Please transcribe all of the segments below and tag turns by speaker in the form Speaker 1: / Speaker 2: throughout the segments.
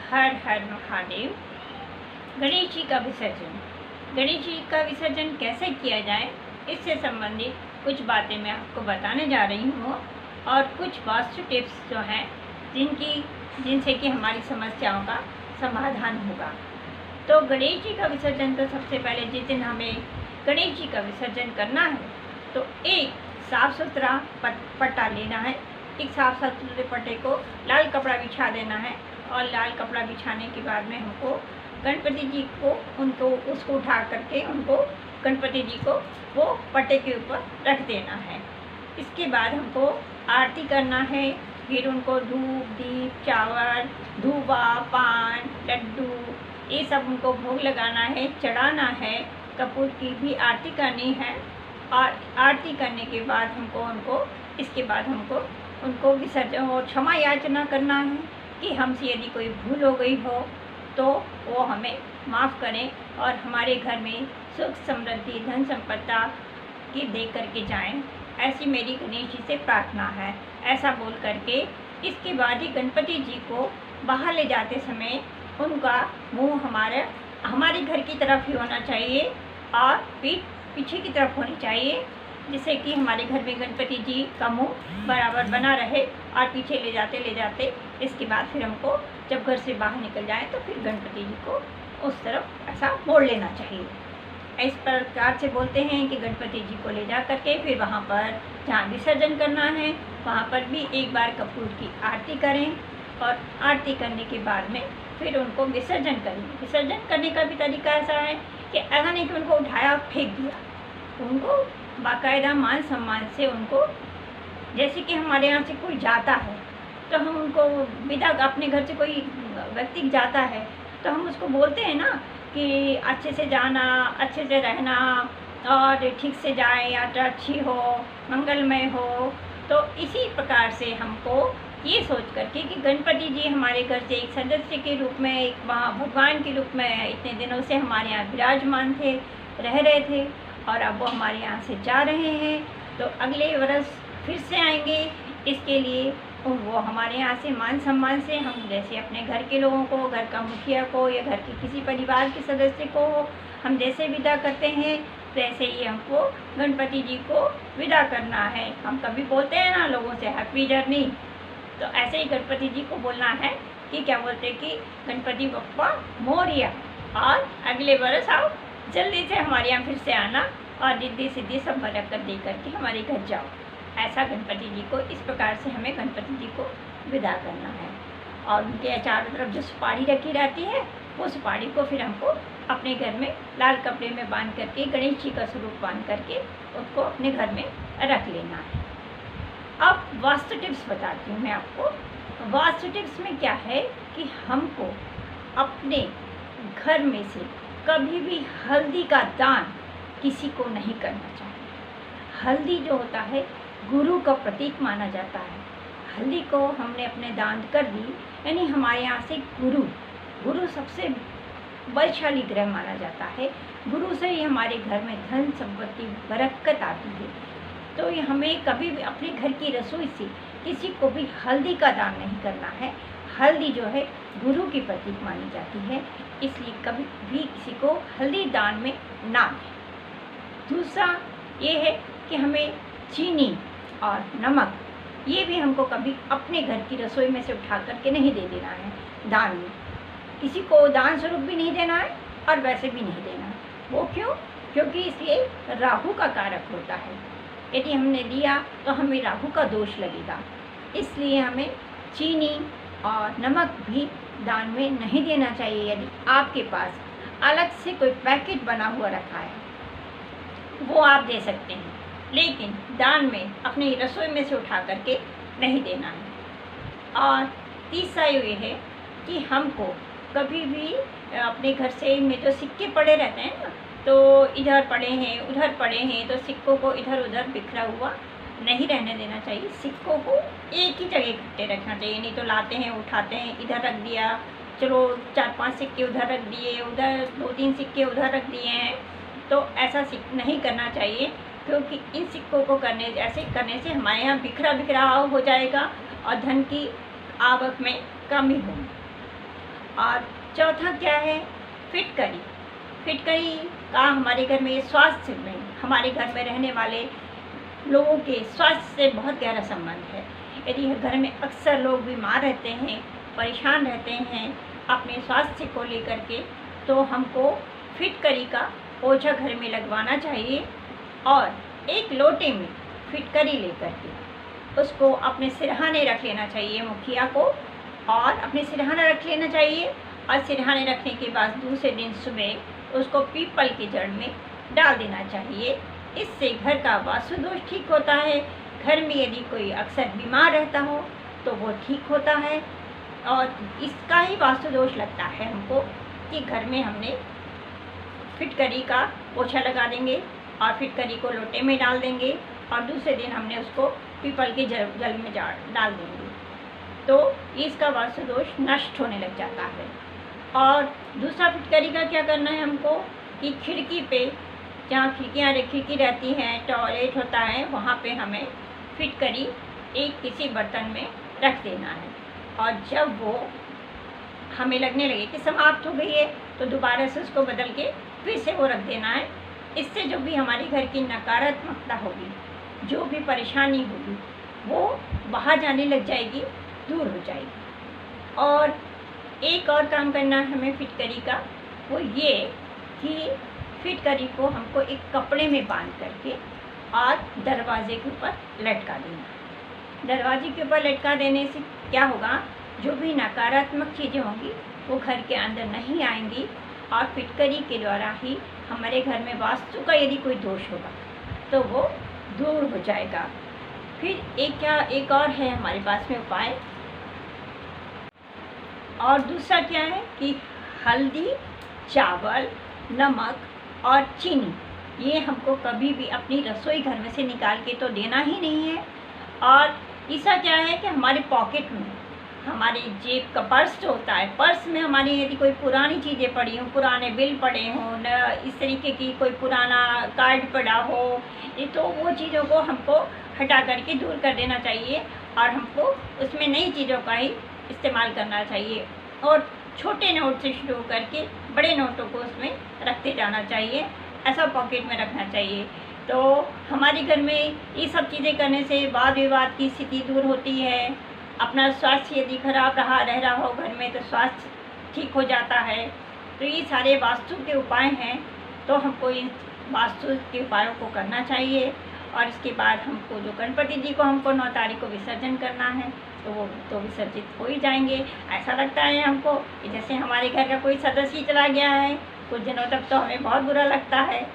Speaker 1: हर हर महादेव। गणेश जी का विसर्जन। गणेश जी का विसर्जन कैसे किया जाए, इससे संबंधित कुछ बातें मैं आपको बताने जा रही हूँ और कुछ वास्तु टिप्स जो हैं जिनसे कि हमारी समस्याओं का समाधान होगा। तो गणेश जी का विसर्जन, तो सबसे पहले जिस दिन हमें गणेश जी का विसर्जन करना है तो एक साफ़ सुथरा पट्टा लेना है। एक साफ़ सुथरे पट्टे को लाल कपड़ा बिछा देना है और लाल कपड़ा बिछाने के बाद में हमको गणपति जी को उसको उठा करके गणपति जी को वो पट्टे के ऊपर रख देना है। इसके बाद हमको आरती करना है। फिर उनको धूप, दीप, चावल, धूबा, पान, लड्डू ये सब उनको भोग लगाना है, चढ़ाना है। कपूर की भी आरती करनी है और आरती करने के बाद हमको उनको विसर्जन और क्षमा याचना करना है कि हमसे यदि कोई भूल हो गई हो तो वो हमें माफ़ करें और हमारे घर में सुख समृद्धि धन संपदा की दे करके जाएं। ऐसी मेरी गणेश जी से प्रार्थना है। ऐसा बोल करके इसके बाद ही गणपति जी को बाहर ले जाते समय उनका मुंह हमारे घर की तरफ ही होना चाहिए और पीठ पीछे की तरफ होनी चाहिए, जिससे कि हमारे घर में गणपति जी का मुंह बराबर बना रहे। और पीछे ले जाते इसके बाद फिर हमको जब घर से बाहर निकल जाए तो फिर गणपति जी को उस तरफ ऐसा मोड़ लेना चाहिए। इस प्रकार से बोलते हैं कि गणपति जी को ले जा करके फिर वहाँ पर जहाँ विसर्जन करना है वहाँ पर भी एक बार कपूर की आरती करें और आरती करने के बाद में फिर उनको विसर्जन करें। विसर्जन करने का भी तरीका ऐसा है कि ऐसा नहीं कि उनको उठाया फेंक दिया, उनको बाकायदा मान सम्मान से उनको, जैसे कि हमारे यहाँ से कोई जाता है तो हम उनको विदा, अपने घर से कोई व्यक्ति जाता है तो हम उसको बोलते हैं ना कि अच्छे से जाना, अच्छे से रहना और ठीक से जाए, यात्रा अच्छी हो, मंगलमय हो। तो इसी प्रकार से हमको ये सोच करके कि गणपति जी हमारे घर से एक सदस्य के रूप में, एक भगवान के रूप में इतने दिनों से हमारे यहाँ विराजमान थे, रह रहे थे और अब वो हमारे यहाँ से जा रहे हैं तो अगले वर्ष फिर से आएंगे। इसके लिए वो हमारे यहाँ से मान सम्मान से हम जैसे अपने घर के लोगों को, घर का मुखिया को या घर के किसी परिवार के सदस्य को हम जैसे विदा करते हैं वैसे ही हमको गणपति जी को विदा करना है। हम कभी बोलते हैं ना लोगों से हैप्पी जर्नी, तो ऐसे ही गणपति जी को बोलना है कि क्या बोलते हैं कि गणपति बप्पा मोरिया और अगले वर्ष आओ, जल्दी से हमारे यहाँ फिर से आना और रिद्धि सिद्धि सब बरकत दे करके हमारे घर जाओ। ऐसा गणपति जी को इस प्रकार से हमें गणपति जी को विदा करना है। और उनके चारों तरफ जो सुपारी रखी रहती है वो सुपारी को फिर हमको अपने घर में लाल कपड़े में बांध करके, गणेश जी का स्वरूप बांध करके उसको अपने घर में रख लेना है। अब वास्तु टिप्स बताती हूँ मैं आपको। वास्तु टिप्स में क्या है कि हमको अपने घर में से कभी भी हल्दी का दान किसी को नहीं करना चाहिए। हल्दी जो होता है गुरु का प्रतीक माना जाता है। हल्दी को हमने अपने दान कर दी, यानी हमारे यहाँ से गुरु सबसे बलशाली ग्रह माना जाता है। गुरु से ही हमारे घर में धन संपत्ति बरकत आती है। तो ये हमें कभी भी अपने घर की रसोई से किसी को भी हल्दी का दान नहीं करना है। हल्दी जो है गुरु की प्रतीक मानी जाती है, इसलिए कभी भी किसी को हल्दी दान में ना दें। दूसरा ये है कि हमें चीनी और नमक ये भी हमको कभी अपने घर की रसोई में से उठा करके नहीं दे देना है दान में। किसी को दान स्वरूप भी नहीं देना है और वैसे भी नहीं देना है। वो क्यों? क्योंकि इसलिए राहु का कारक होता है। यदि हमने दिया तो हमें राहु का दोष लगेगा, इसलिए हमें चीनी और नमक भी दान में नहीं देना चाहिए। यदि आपके पास अलग से कोई पैकेट बना हुआ रखा है वो आप दे सकते हैं, लेकिन दान में अपनी रसोई में से उठा करके नहीं देना है। और तीसरा ये है कि हमको कभी भी अपने घर से में जो सिक्के पड़े रहते हैं ना, तो इधर पड़े हैं उधर पड़े हैं, तो सिक्कों को इधर उधर बिखरा हुआ नहीं रहने देना चाहिए। सिक्कों को एक ही जगह इकट्ठे रखना चाहिए। नहीं तो लाते हैं, उठाते हैं, इधर रख दिया, चलो 4-5 सिक्के उधर रख दिए, उधर 2-3 सिक्के उधर रख दिए हैं, तो ऐसा नहीं करना चाहिए। क्योंकि इन सिक्कों को ऐसे करने से हमारे यहाँ बिखरा हो जाएगा और धन की आवक में कमी होगी। और चौथा क्या है, फिटकरी। फिटकरी का हमारे घर में स्वास्थ्य में, हमारे घर में रहने वाले लोगों के स्वास्थ्य से बहुत गहरा संबंध है। यदि घर में अक्सर लोग बीमार रहते हैं, परेशान रहते हैं अपने स्वास्थ्य को लेकर के, तो हमको फिटकरी का पोछा घर में लगवाना चाहिए और एक लोटे में फिटकरी लेकर के उसको अपने सिरहाने रख लेना चाहिए, मुखिया को, और अपने सिरहाना रख लेना चाहिए। और सिरहाने रखने के बाद दूसरे दिन सुबह उसको पीपल की जड़ में डाल देना चाहिए। इससे घर का वास्तु दोष ठीक होता है। घर में यदि कोई अक्सर बीमार रहता हो तो वो ठीक होता है। और इसका ही वास्तु दोष लगता है हमको कि घर में हमने फिटकरी का पोछा लगा देंगे और फिटकरी को लोटे में डाल देंगे और दूसरे दिन हमने उसको पीपल के जल में डाल देंगे, तो इसका वास्तु दोष नष्ट होने लग जाता है। और दूसरा फिटकरी का क्या करना है हमको कि खिड़की पे, जहाँ खिड़की रहती हैं, टॉयलेट होता है, वहाँ पे हमें फिटकरी एक किसी बर्तन में रख देना है। और जब वो हमें लगने लगे कि समाप्त हो गई है तो दोबारा से उसको बदल के फिर से वो रख देना है। इससे जो भी हमारे घर की नकारात्मकता होगी, जो भी परेशानी होगी, वो बाहर जाने लग जाएगी, दूर हो जाएगी। और एक और काम करना है हमें फिटकरी का, वो ये कि फिटकरी को हमको एक कपड़े में बांध करके और दरवाजे के ऊपर लटका देना। दरवाजे के ऊपर लटका देने से क्या होगा, जो भी नकारात्मक चीज़ें होंगी वो घर के अंदर नहीं आएंगी और फिटकरी के द्वारा ही हमारे घर में वास्तु का यदि कोई दोष होगा तो वो दूर हो जाएगा। फिर एक और है हमारे पास में उपाय। और दूसरा क्या है कि हल्दी, चावल, नमक और चीनी, ये हमको कभी भी अपनी रसोई घर में से निकाल के तो देना ही नहीं है। और तीसरा क्या है कि हमारे पॉकेट में, हमारी जेब का पर्स जो होता है, पर्स में हमारी यदि कोई पुरानी चीज़ें पड़ी हों, पुराने बिल पड़े हों, न इस तरीके की कोई पुराना कार्ड पड़ा हो, तो वो चीज़ों को हमको हटा करके दूर कर देना चाहिए और हमको उसमें नई चीज़ों का ही इस्तेमाल करना चाहिए। और छोटे नोट से शुरू करके बड़े नोटों को उसमें रखते जाना चाहिए, ऐसा पॉकेट में रखना चाहिए। तो हमारे घर में ये सब चीज़ें करने से वाद विवाद की स्थिति दूर होती है। अपना स्वास्थ्य यदि खराब रह रहा हो घर में तो स्वास्थ्य ठीक हो जाता है। तो ये सारे वास्तु के उपाय हैं, तो हमको इन वास्तु के उपायों को करना चाहिए। और इसके बाद हमको जो गणपति जी को हमको 9 तारीख को विसर्जन करना है तो वो तो विसर्जित हो ही जाएंगे। ऐसा लगता है हमको कि जैसे हमारे घर का कोई सदस्य चला गया है, कुछ दिनों तक तो हमें बहुत बुरा लगता है।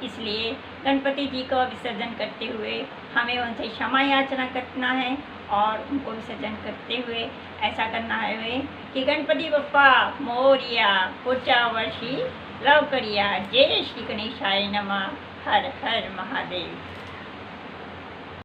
Speaker 1: इसलिए गणपति जी को विसर्जन करते हुए हमें उनसे क्षमा याचना करना है और उनको विसर्जन करते हुए ऐसा करना है कि गणपति बप्पा मोरिया, पोचा वर्षी लव करिया, जय श्री गणेशाय नमः, हर हर महादेव।